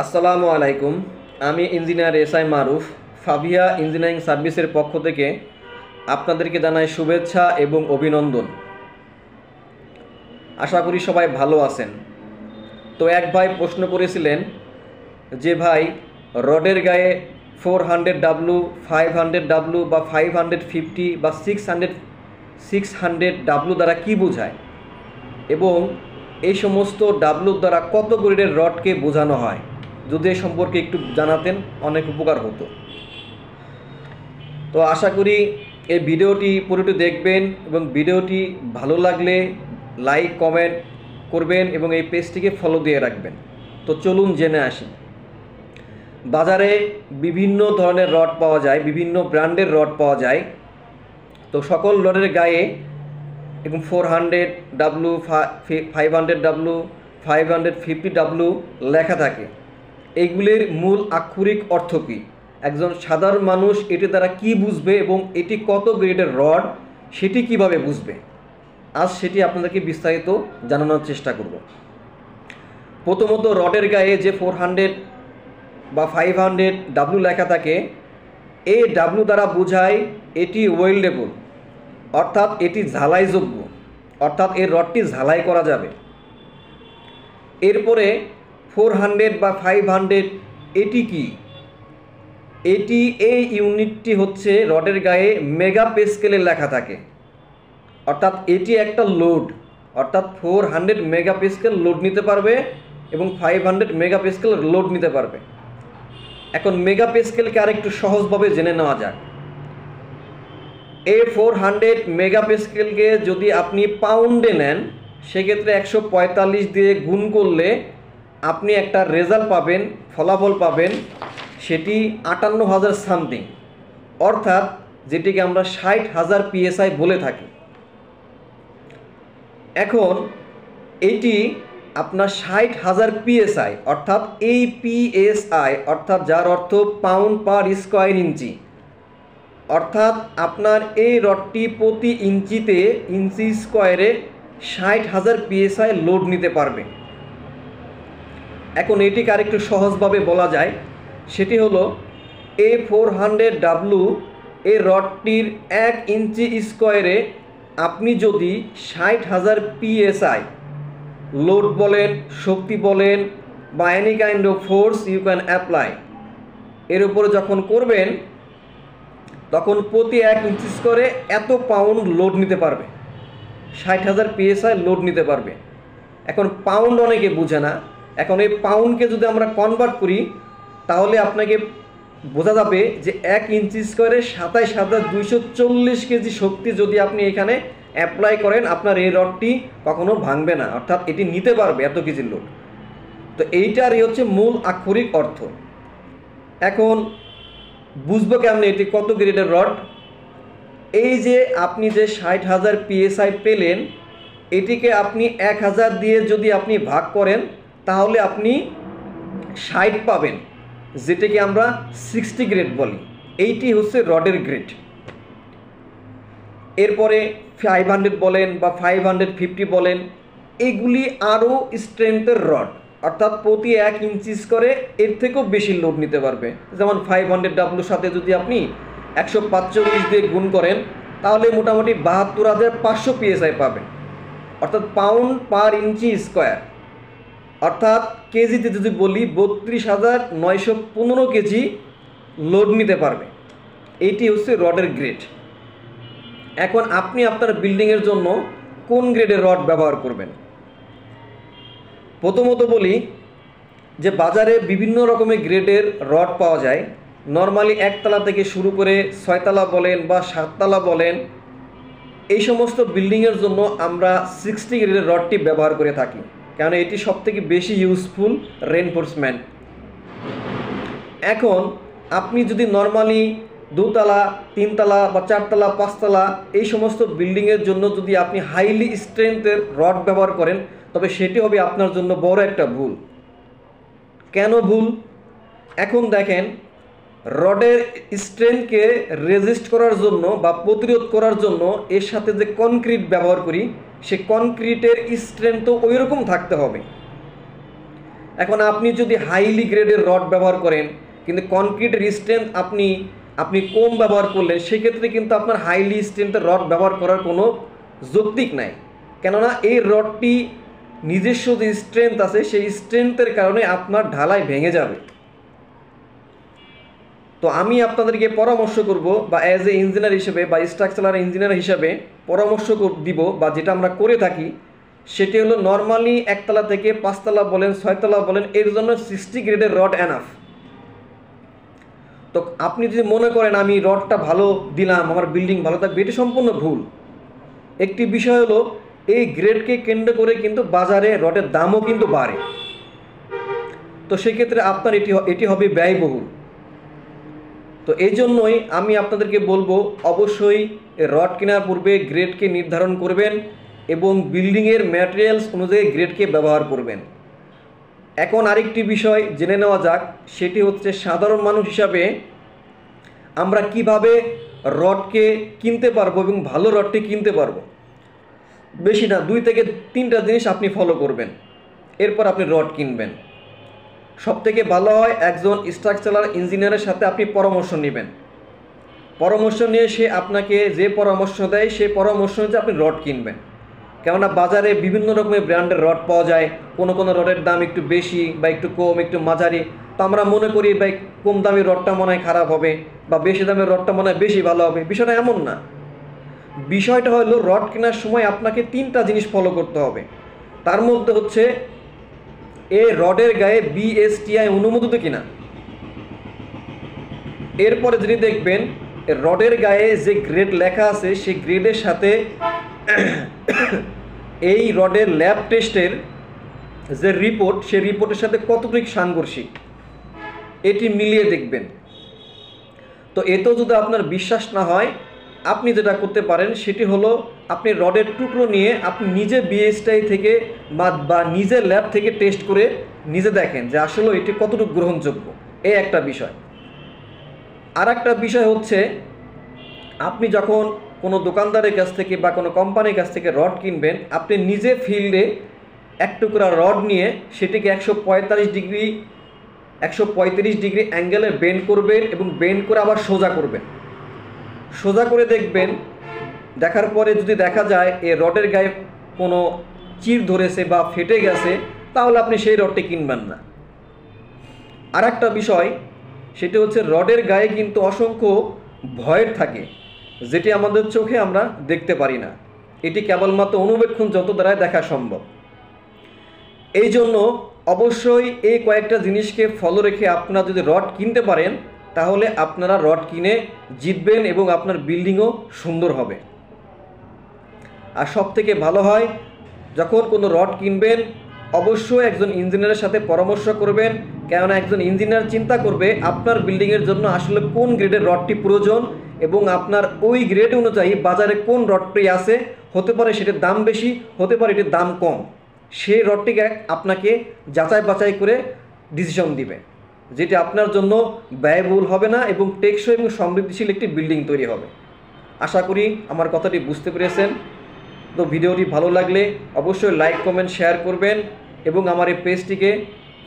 আসসালামু আলাইকুম। আমি ইঞ্জিনিয়ার এসআই মারুফ ফাভিয়া ইঞ্জিনিয়ারিং সার্ভিসের পক্ষ থেকে আপনাদেরকে জানাই শুভেচ্ছা এবং অভিনন্দন। আশা করি সবাই ভালো আছেন। তো এক ভাই প্রশ্ন করেছিলেন যে ভাই রডের গায়ে 400W 500W বা 550 বা 600W দ্বারা কি বোঝায় এবং এই সমস্ত ডাব্লু দ্বারা কত গ্রেডের রডকে বোঝানো হয়, যদি এ সম্পর্কে একটু জানাতেন অনেক উপকার হতো। তো আশা করি এই ভিডিওটি পুরোটি দেখবেন এবং ভিডিওটি ভালো লাগলে লাইক কমেন্ট করবেন এবং এই পেজটিকে ফলো দিয়ে রাখবেন। তো চলুন জেনে আসি। বাজারে বিভিন্ন ধরনের রড পাওয়া যায়, বিভিন্ন ব্র্যান্ডের রড পাওয়া যায়। তো সকল রডের গায়ে এবং 400W 500W 550W লেখা থাকে। এইগুলির মূল আক্ষরিক অর্থ কী, একজন সাধারণ মানুষ এটি দ্বারা কি বুঝবে এবং এটি কত গ্রেডের রড সেটি কিভাবে বুঝবে, আজ সেটি আপনাদেরকে বিস্তারিত জানানোর চেষ্টা করব। প্রথমত রডের গায়ে যে 400 বা 500W লেখা থাকে, এই ডাব্লু দ্বারা বোঝায় এটি ওয়েল্ডেবল, অর্থাৎ এটি ঝালাইযোগ্য, অর্থাৎ এই রডটি ঝালাই করা যাবে। এরপরে 400 বা 500 এটি কি, এই ইউনিটটি হচ্ছে রডের গায়ে মেগাপ্যাসকেলে লেখা থাকে, অর্থাৎ এটি একটা লোড, অর্থাৎ 400 মেগাপ্যাসকেল লোড নিতে পারবে এবং 500 মেগাপ্যাসকেল লোড নিতে পারবে। এখন মেগাপ্যাসকেলকে আরেকটু সহজভাবে জেনে নেওয়া যাক। এই 400 মেগাপ্যাসকেলকে যদি আপনি পাউন্ডে নেন, সেক্ষেত্রে 145 দিয়ে গুণ করলে আপনি একটা রেজাল্ট পাবেন, ফলাফল পাবেন, সেটি 58,000 সামথিং, অর্থাৎ যেটিকে আমরা 60,000 PSI বলে থাকি। এখন এটি আপনার 60,000 PSI, অর্থাৎ এই PSI, অর্থাৎ যার অর্থ পাউন্ড পার স্কোয়ার ইঞ্চি, অর্থাৎ আপনার এই রডটি প্রতি ইঞ্চিতে ইঞ্চি স্কোয়ারে 60,000 PSI লোড নিতে পারবে। এখন এটিকে আরেকটু সহজভাবে বলা যায়, সেটি হলো এই 400W এই রডটির 1 ইঞ্চি স্কোয়ারে আপনি যদি 60,000 PSI লোড বলেন, শক্তি বলেন বা any kind of force you can apply, এর উপরে যখন করবেন তখন প্রতি 1 ইঞ্চি স্কোয়ারে এত পাউন্ড লোড নিতে পারবে, 60,000 PSI লোড নিতে পারবে। এখন পাউন্ড অনেকে বুঝে না। এখন এই পাউন্ডকে যদি আমরা কনভার্ট করি তাহলে আপনাকে বোঝা যাবে যে 1 ইঞ্চি স্কোয়ারে 27,240 কেজি শক্তি যদি আপনি এখানে অ্যাপ্লাই করেন, আপনার এই রডটি কখনো ভাঙবে না, অর্থাৎ এটি নিতে পারবে এত কেজির লোড। তো এইটারই হচ্ছে মূল আক্ষরিক অর্থ। এখন বুঝবো কেমন এটি কত গ্রেডের রড। এই যে আপনি যে 60,000 PSI পেলেন, এটিকে আপনি 1000 দিয়ে যদি আপনি ভাগ করেন তাহলে আপনি 60 পাবেন, যেটাকে আমরা 60 গ্রেড বলি। এইটি হচ্ছে রডের গ্রেড। এরপরে 500 বলেন বা 550 বলেন, এগুলি আরও স্ট্রেংথের রড, অর্থাৎ প্রতি 1 ইঞ্চি করে এর থেকেও বেশি লোড নিতে পারবে। যেমন 500W সাথে যদি আপনি 145 দিয়ে গুণ করেন তাহলে মোটামুটি 72,500 PSI পাবেন, অর্থাৎ পাউন্ড পার ইঞ্চি স্কোয়ার, অর্থাৎ কেজিতে যদি বলি 32,915 কেজি লোড নিতে পারবে। এইটি হচ্ছে রডের গ্রেড। এখন আপনি আপনার বিল্ডিংয়ের জন্য কোন গ্রেডের রড ব্যবহার করবেন। প্রথমত বলি যে বাজারে বিভিন্ন রকমের গ্রেডের রড পাওয়া যায়। নর্মালি 1 তলা থেকে শুরু করে 6 তলা বলেন বা 7 তলা বলেন, এই সমস্ত বিল্ডিংয়ের জন্য আমরা 60 গ্রেডের রডটি ব্যবহার করে থাকি, কারণ এটি সবথেকে বেশি ইউজফুল রেইনফোর্সমেন্ট। এখন আপনি যদি নর্মালি 2 তলা 3 তলা বা 4 তলা 5 তলা এই সমস্ত বিল্ডিংয়ের জন্য যদি আপনি হাইলি স্ট্রেংথের রড ব্যবহার করেন, তবে সেটি হবে আপনার জন্য বড় একটা ভুল। কেন ভুল? এখন দেখেন, রডের স্ট্রেংথকে রেজিস্ট করার জন্য বা প্রতিরোধ করার জন্য এর সাথে যে কনক্রিট ব্যবহার করি, সে কনক্রিটের স্ট্রেংথ তো ওই রকম থাকতে হবে। এখন আপনি যদি হাইলি গ্রেডের রড ব্যবহার করেন কিন্তু কনক্রিটের স্ট্রেংথ আপনি কম ব্যবহার করলেন, সেক্ষেত্রে কিন্তু আপনার হাইলি স্ট্রেংথের রড ব্যবহার করার কোনো যৌক্তিক নাই। কেননা এই রডটি নিজস্ব যে স্ট্রেংথ আছে সেই স্ট্রেংথের কারণে আপনার ঢালাই ভেঙে যাবে। তো আমি আপনাদেরকে পরামর্শ করব, বা অ্যাজ এ ইঞ্জিনিয়ার হিসেবে বা স্ট্রাকচারাল ইঞ্জিনিয়ার হিসেবে পরামর্শ দিব, বা যেটা আমরা করে থাকি সেটি হলো নর্মালি একতলা থেকে 5 তলা বলেন 6 তলা বলেন, এর জন্য 60 গ্রেডের রড এনাফ। তো আপনি যদি মনে করেন আমি রডটা ভালো দিলাম আমার বিল্ডিং ভালো থাকবে, এটি সম্পূর্ণ ভুল। একটি বিষয় হলো এই গ্রেডকে কেন্দ্র করে কিন্তু বাজারে রডের দামও কিন্তু বাড়ে। তো সেক্ষেত্রে আপনার এটি হবে ব্যয়বহুল। তো এই জন্যই আমি আপনাদেরকে বলবো অবশ্যই রড কেনার পূর্বে গ্রেডকে নির্ধারণ করবেন এবং বিল্ডিংয়ের ম্যাটেরিয়ালস অনুযায়ী গ্রেডকে ব্যবহার করবেন। এখন আরেকটি বিষয় জেনে নেওয়া যাক, সেটি হচ্ছে সাধারণ মানুষ হিসাবে আমরা কিভাবে রডকে কিনতে পারবো এবং ভালো রডটি কিনতে পারবো। বেশি না, 2 থেকে 3টা জিনিস আপনি ফলো করবেন, এরপর আপনি রড কিনবেন। সবথেকে ভালো হয় একজন স্ট্রাকচারাল ইঞ্জিনিয়ারের সাথে আপনি পরামর্শ নেবেন। পরামর্শ নিয়ে সে আপনাকে যে পরামর্শ দেয় সেই পরামর্শ অনুযায়ী আপনি রড কিনবেন। কেননা বাজারে বিভিন্ন রকমের ব্র্যান্ডের রড পাওয়া যায়, কোনো রডের দাম একটু বেশি বা একটু কম, একটু মাঝারি। তো আমরা মনে করি ভাই কম দামি রডটা মনে হয় খারাপ হবে বা বেশি দামের রডটা মনে হয় বেশি ভালো হবে। বিষয়টা এমন না। বিষয়টা হলো রড কেনার সময় আপনাকে 3টা জিনিস ফলো করতে হবে। তার মধ্যে হচ্ছে এই রডের গায়ে BSTI অনুমোদিত কিনা। এরপরে যদি দেখবেন রডের গায়ে যে গ্রেড লেখা আছে সেই গ্রেডের সাথে এই রডের ল্যাব টেস্টের যে রিপোর্ট সেই রিপোর্টের সাথে কতটুকু সাংঘর্ষিক এটি মিলিয়ে দেখবেন। তো এতেও যদি আপনার বিশ্বাস না হয়, আপনি যেটা করতে পারেন সেটি হলো আপনি রডের টুকরো নিয়ে আপনি নিজে BSTI থেকে বা নিজের ল্যাব থেকে টেস্ট করে নিজে দেখেন যে আসলে এটি কতটুকু গ্রহণযোগ্য। এই একটা বিষয়। আর একটা বিষয় হচ্ছে আপনি যখন কোনো দোকানদারের কাছ থেকে বা কোনো কোম্পানির কাছ থেকে রড কিনবেন, আপনি নিজে ফিল্ডে এক টুকরা রড নিয়ে সেটিকে 135 ডিগ্রি অ্যাঙ্গেলে বেন্ড করবেন এবং বেন্ড করে আবার সোজা করবেন। সোজা করে দেখবেন, দেখার পরে যদি দেখা যায় এই রডের গায়ে কোনো চির ধরেছে বা ফেটে গেছে, তাহলে আপনি সেই রডটি কিনবেন না। আর একটা বিষয় সেটি হচ্ছে রডের গায়ে কিন্তু অসংখ্য ভয়েড থাকে, যেটি আমাদের চোখে আমরা দেখতে পারি না। এটি কেবলমাত্র অনুবেক্ষণ যন্ত্র দ্বারা দেখা সম্ভব। এই জন্য অবশ্যই এই কয়েকটা জিনিসকে ফলো রেখে আপনারা যদি রড কিনতে পারেন তাহলে আপনারা রড কিনে জিতবেন এবং আপনার বিল্ডিংও সুন্দর হবে। আর সবথেকে ভালো হয় যখন কোনো রড কিনবেন অবশ্যই একজন ইঞ্জিনিয়ারের সাথে পরামর্শ করবেন, কেননা একজন ইঞ্জিনিয়ার চিন্তা করবে আপনার বিল্ডিংয়ের জন্য আসলে কোন গ্রেডের রডটি প্রয়োজন এবং আপনার ওই গ্রেড অনুযায়ী বাজারে কোন রডটি আছে। হতে পারে সেটার দাম বেশি, হতে পারে এটির দাম কম। সেই রডটিকে আপনাকে যাচাই বাছাই করে ডিসিশন দিবে, যেটি আপনার জন্য ব্যয়বহুল হবে না এবং টেকসই এবং সমৃদ্ধিশীল একটি বিল্ডিং তৈরি হবে। আশা করি আমার কথাটি বুঝতে পেরেছেন। তো ভিডিওটি ভালো লাগলে অবশ্যই লাইক কমেন্ট শেয়ার করবেন এবং আমার এই পেজটিকে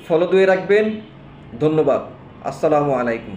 ফলো দিয়ে রাখবেন। ধন্যবাদ। আসসালামু আলাইকুম।